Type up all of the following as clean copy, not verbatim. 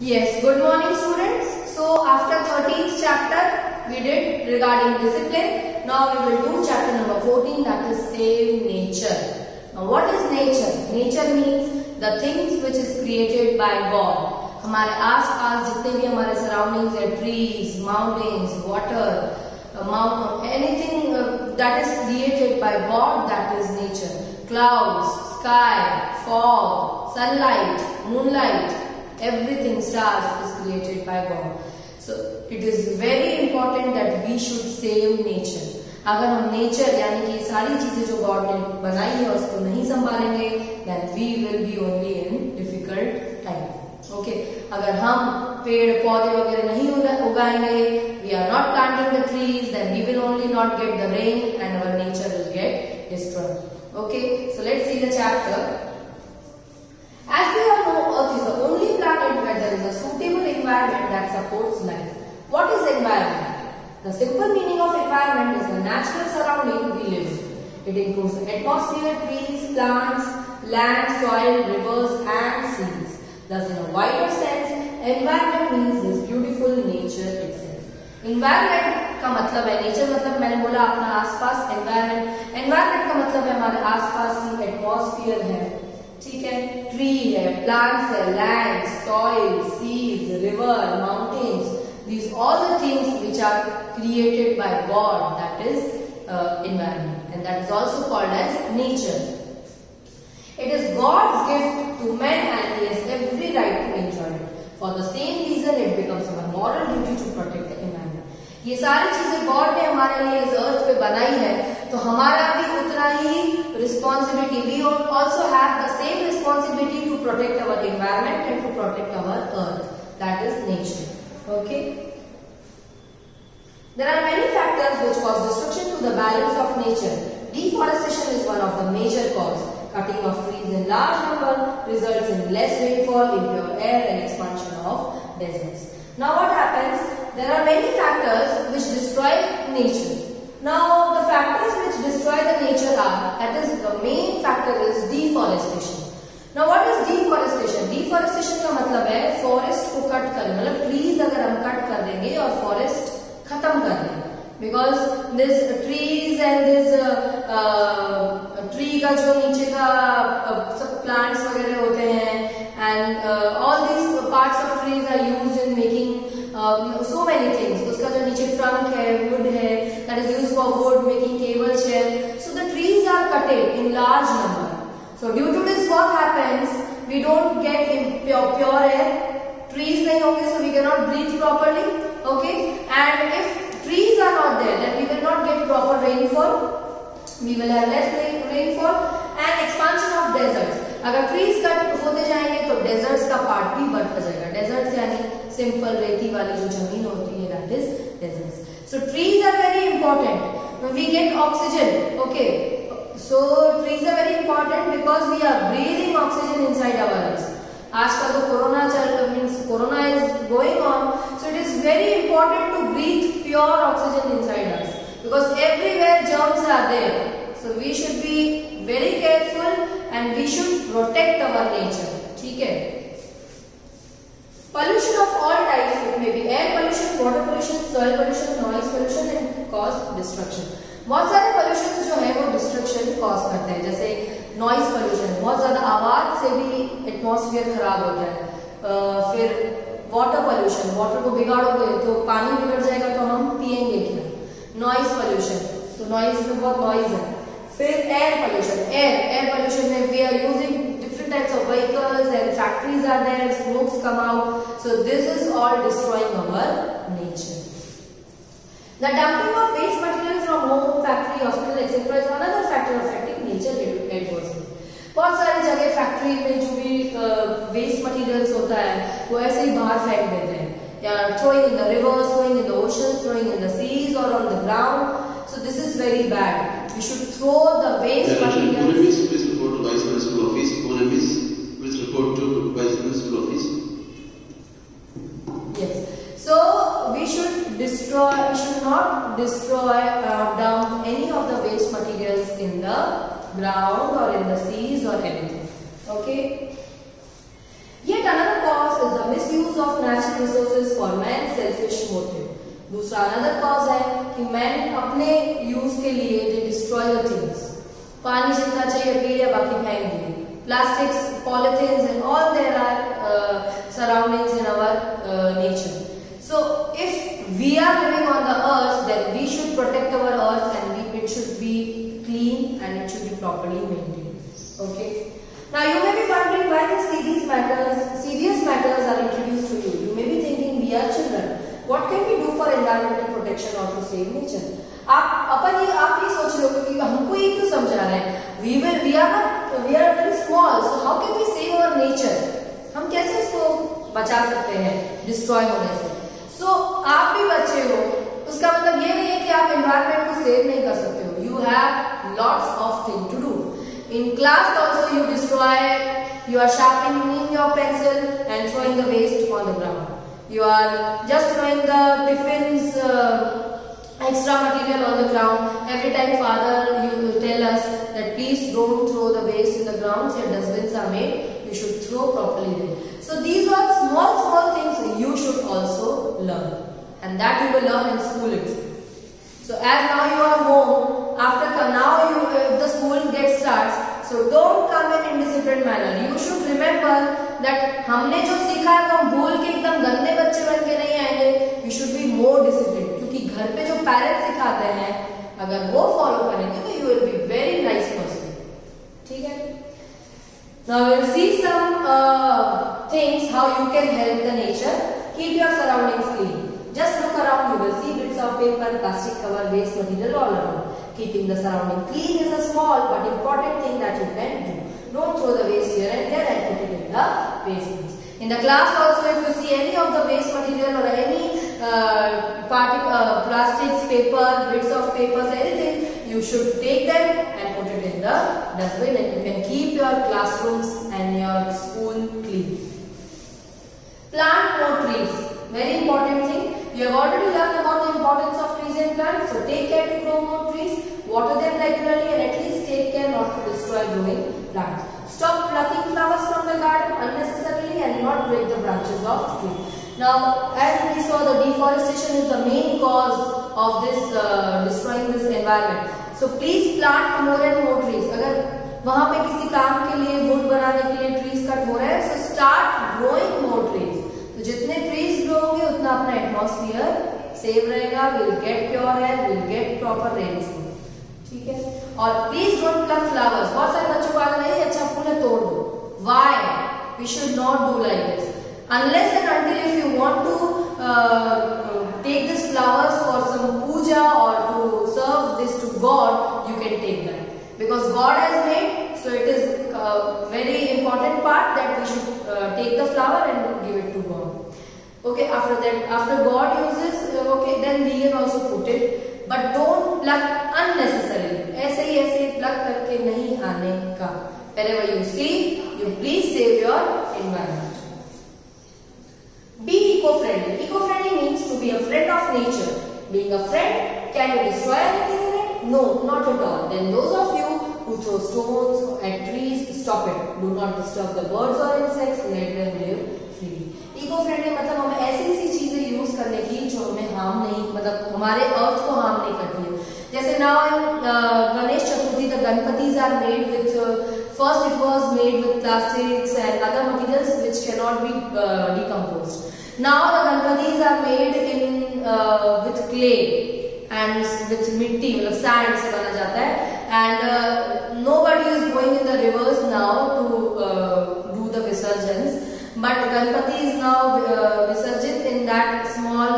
Yes, good morning students. So after 13th chapter we did regarding discipline. Now we will do chapter number 14, that is save nature. Now what is nature? Nature means the things which is created by God. हमारे आस-पास जितने भी हमारे surroundings है, trees, mountains, water, anything that is created by God, that is nature. Clouds, sky, fog, sunlight, moonlight, everything, stars is created by God. So it is very important that we should save nature. अगर हम nature यानी कि सारी चीजें जो God ने बनाई है उसको नहीं संभालेंगे, then we will be only in difficult time. Okay? अगर हम पेड़ पौधे वगैरह नहीं उगाएंगे, we are not planting the trees, then we will only not get the rain and our nature will get destroyed. Okay? So let's see the chapter. As we all know, Earth is the only planet where there is a suitable environment that supports life. What is environment? The simple meaning of environment is the natural surrounding we live in. It includes the atmosphere, trees, plants, land, soil, rivers and seas. Thus, in a wider sense, environment means this beautiful nature itself. Environment का मतलब है, nature मतलब मैंने बोला अपना आसपास, environment का मतलब है हमारे आसपास की atmosphere है, ठीक है, ट्री है, प्लांट्स है, land, soil, seas, river, mountains, these all the things which are created by God, that is environment, and that is also called as nature. It is God's gift to man and he has every right to enjoy it. For the same reason it becomes our moral duty to protect the environment. ये सारी चीजें God ने हमारे लिए इस अर्थ पे बनाई है, तो हमारा भी उतना ही responsibility, we also have the same responsibility to protect our environment and to protect our earth, that is nature. Okay, there are many factors which cause destruction to the balance of nature. Deforestation is one of the major causes. Cutting of trees in large number results in less rainfall, impure air and expansion of deserts. Now what happens? There are many factors which destroy nature. Now the factors which destroy the nature are, that is the main factor is deforestation. Now what is deforestation? Deforestation का मतलब है forest को cut करना, मतलब trees अगर हम cut कर देंगे और forest खत्म कर देंगे, because this trees and this tree का जो नीचे का सब plants वगैरह होते हैं and all these parts of trees are used in making so many things. उसका जो नीचे trunk है, wood है, that is used for wood making table chair. So the trees are cutted in large number. So due to this what happens? We don't get pure air. Trees नहीं होंगे, so we cannot breathe properly. Okay, and if trees are not there, then we will not get proper rainfall. We will have less rainfall and expansion of deserts. अगर trees cut होते जाएंगे तो deserts का part भी बढ़ता जाएगा. Deserts यानी simple रेती वाली जो जमीन होती है, that is deserts. So trees are very important. We get oxygen. Okay, so trees are very important because we are breathing oxygen inside our lungs. आजकल तो corona is going on, so it is very important to breathe pure oxygen inside us because everywhere germs are there. So we should be very careful and we should protect our nature. ठीक है? Pollution of all types, it may be air pollution, water pollution, soil pollution, noise pollution and cause destruction. बहुत सारे pollutions जो है वो destruction cause करते हैं, जैसे noise pollution, बहुत ज्यादा आवाज से भी atmosphere खराब होता है. फिर water pollution, water को बिगाड़ोगे तो पानी बिगड़ जाएगा तो हम पिएंगे क्या. Noise pollution, तो noise में बहुत noise है. फिर air pollution में we are using different types of vehicles and factories are there, smokes come out, so this is all destroying our nature. The dumping of waste material from home, factory, hospital, etc. is another factor affecting nature adversely. बहुत सारी जगह factory में जो भी waste materials होता है वो ऐसे ही बाहर फेंक देते हैं, या throwing in the rivers, throwing in the oceans, throwing in the seas or on the ground. So this is very bad. We should throw the waste materials. Please report to Vice Principal Office. Please report to Vice Principal Office. Yes. So we should not destroy or dump any of the waste materials in the ground or in the seas or anything. Okay. Yet another cause is the misuse of its resources for man's selfish motive. दूसरा another cause है कि man अपने use के लिए दे destroy the things. पानी जितना चाहिए P लिया, बाकी फेंक दिए. Plastics, polythenes, and all there are surroundings in our nature. So if we are living on the earth, then we should protect our earth, and it should be clean and it should be properly maintained. Okay. Now you may be wondering why these serious matters are introduced to you. You may be thinking we are children. What can we do for environmental protection or to save nature? आप ये सोच रहे हो कि हमको ये क्यों समझा रहे हैं? We are very small. So how can we save our nature? हम कैसे उसको बचा सकते हैं डिस्ट्रॉय होने से? So आप भी बच्चे हो, उसका मतलब ये नहीं है कि आप एनवायरनमेंट को सेव नहीं कर सकते हो. You have lots of things to do. In class also you are sharpening your pencil and throwing the waste on the ground. You are just throwing the tiffins, extra material on the ground. Every time father you tell us that please don't throw the waste in the ground. So dustbins are made. You should throw properly there. So these are small things you should also learn, and that you will learn in school itself. So as now you are home, if the school gets starts, so don't come in indisciplined manner. You should remember that हमने जो सीखा है तो हम भूल के एकदम गंदे बच्चे बन के नहीं आएंगे. We should be more disciplined, क्योंकि घर पे जो पेरेंट्स सिखाते हैं अगर वो फॉलो करेंगे तो you will be very nice person. ठीक है? Now we will see some things how you can help the nature. Keep your surroundings clean. Just look around, you will see bits of paper, plastic cover, waste material all around. Keeping the surrounding clean is a small but important thing that you can do. Don't throw the waste here and there and put it in the waste bins. In the class also, if you see any of the waste material or any plastics, paper, bits of papers, anything, you should take them and put it in the dustbin, and you can keep your classrooms and your school clean. Plant more trees. Very important thing. You have already learned about the importance of trees and plants. So take care to grow more trees. Water them regularly and at least take care not to destroy growing plants. Stop plucking flowers from the garden unnecessarily and not break the branches of trees. Now, as we saw, the deforestation is the main cause of this destroying this environment. So please plant more and more trees. अगर वहाँ पे किसी काम के लिए wood बनाने के लिए trees कट हो रहे हैं, so start growing more trees. तो जितने trees grow होंगे उतना अपना atmosphere safe रहेगा. We'll get pure air, we'll get proper rainfall. ठीक है? और प्लीज डोंट प्लक फ्लावर्स. बहुत सारे बच्चों को आता नहीं, अच्छा फूल है तोड़ दो. Why? We should not do like this. Unless and until if you want to take these flowers for some puja or to serve this to God, you can take that. Because God has made, so it is a very important part that we should take the flower and give it to God. Okay, after that, after God uses, okay, then we can also put it. But don't pluck unnecessarily. ऐसे pluck करके नहीं आने का. Wherever you see, you please save your environment. Be eco-friendly. Eco-friendly means to be a friend of nature. Being a friend, can you destroy anything in it? No, not at all. Then those of you who throw stones at trees, stop it. Do not disturb the birds or insects. Let them live freely. Eco-friendly मतलब हमें ऐसी चीजें use करने की जो हमें harm नहीं, मतलब हमारे अर्थ को हार्म नहीं करती है. जैसे now in Ganesh Chaturthi, the Ganpatis are made with first it was made with plastics and other materials which cannot be decomposed. Now the Ganpatis are made in with clay and with mitti, मतलब sand से बना जाता है. And nobody is going in the rivers now to do the visarjans. But Ganpati is now visarjit in that small.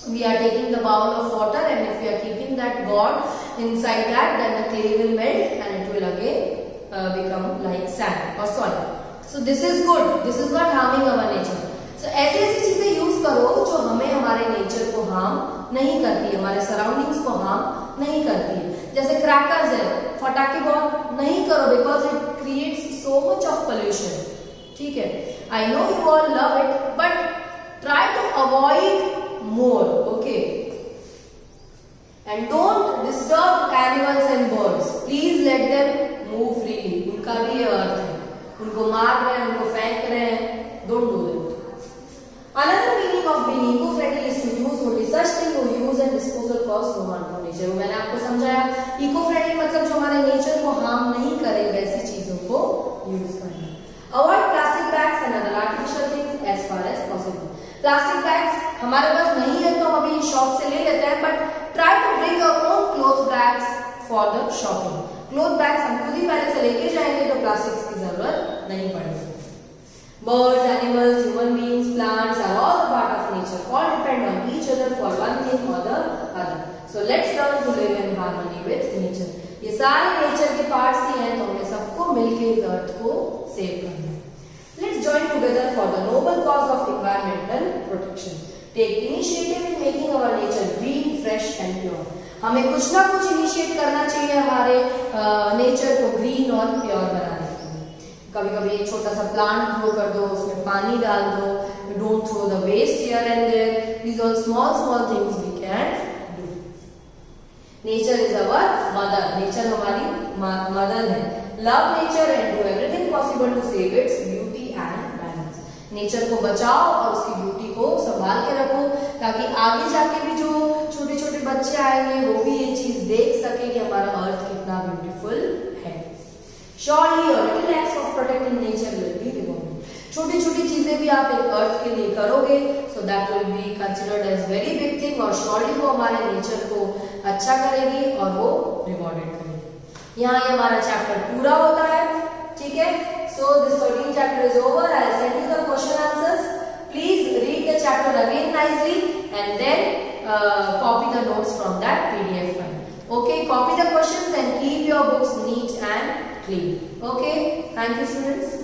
We are taking the bowl of water, and if we are keeping that god inside that, then the clay will melt and it will again become like sand or soil. So this is good. This is not harming our nature. So ऐसी चीजें use करो जो हमें हमारे nature को harm नहीं करती है, हमारे सराउंडिंग्स को हार्म नहीं करती है. जैसे क्रैकर्स है, फटाके बहुत नहीं करो because it creates so much of pollution. ठीक है? I know you all love it, but try to avoid more. Okay? And don't disturb animals and birds. Please let them move freely. उनका भी अर्थ है. उनको मार रहे हैं, उनको फेंक रहे हैं. Don't do that. Another such thing who use and disposal cause no harm to nature. मैंने आपको समझाया इको फ्रेंडली मतलब जो हमारे नेचर को हार्म नहीं करे वैसी चीजों को यूज करना. Avoid plastic bags and other artificial things as far as possible. Plastic bags हमारे पास नहीं है तो हम अभी शॉप से ले लेते हैं, but try to bring your own cloth bags for the shopping. Cloth bags हम खुद ही पहले से लेके जाएंगे तो प्लास्टिक की जरूरत नहीं पड़ेगी. Birds, animals, human beings, plants are all a part of nature. All depend on each other for one thing or the other. So let's learn to live in harmony with nature. ये सारे nature के parts ही हैं, तो हमें सबको मिलके इस अर्थ को सेव करना है. Let's join together for the noble cause of environmental protection. Take initiative in making our nature green, fresh and pure. हमें कुछ ना कुछ इनिशिएट करना चाहिए हमारे नेचर को ग्रीन और प्योर बनाने के लिए. कभी कभी एक छोटा सा प्लांट ग्रो कर दो, उसमें पानी डाल दो. Don't throw the waste here and there. These are small things we can do. Nature is our mother. Nature हमारी मदर है. Love nature and do everything possible to save its beauty and balance. Nature को बचाओ और उसकी beauty को संभाल के रखो, ताकि आगे जाके भी जो छोटे छोटे बच्चे आएंगे वो भी ये चीज देख सके कि हमारा अर्थ कितना ब्यूटीफुल है. Surely your little acts of protecting nature will be rewarded. छोटी छोटी चीजें भी आप एक अर्थ के लिए करोगे, so that will be considered as very big thing, और surely वो हमारे नेचर को अच्छा करेगी और वो रिवॉर्डेड करेगी. यहाँ ये हमारा चैप्टर पूरा होता है. ठीक है, so this 13th chapter is over. I will send you the question answers. Please read the chapter again nicely and then copy the notes from that PDF file. Okay, copy the questions and keep your books neat and clean. Okay, thank you students.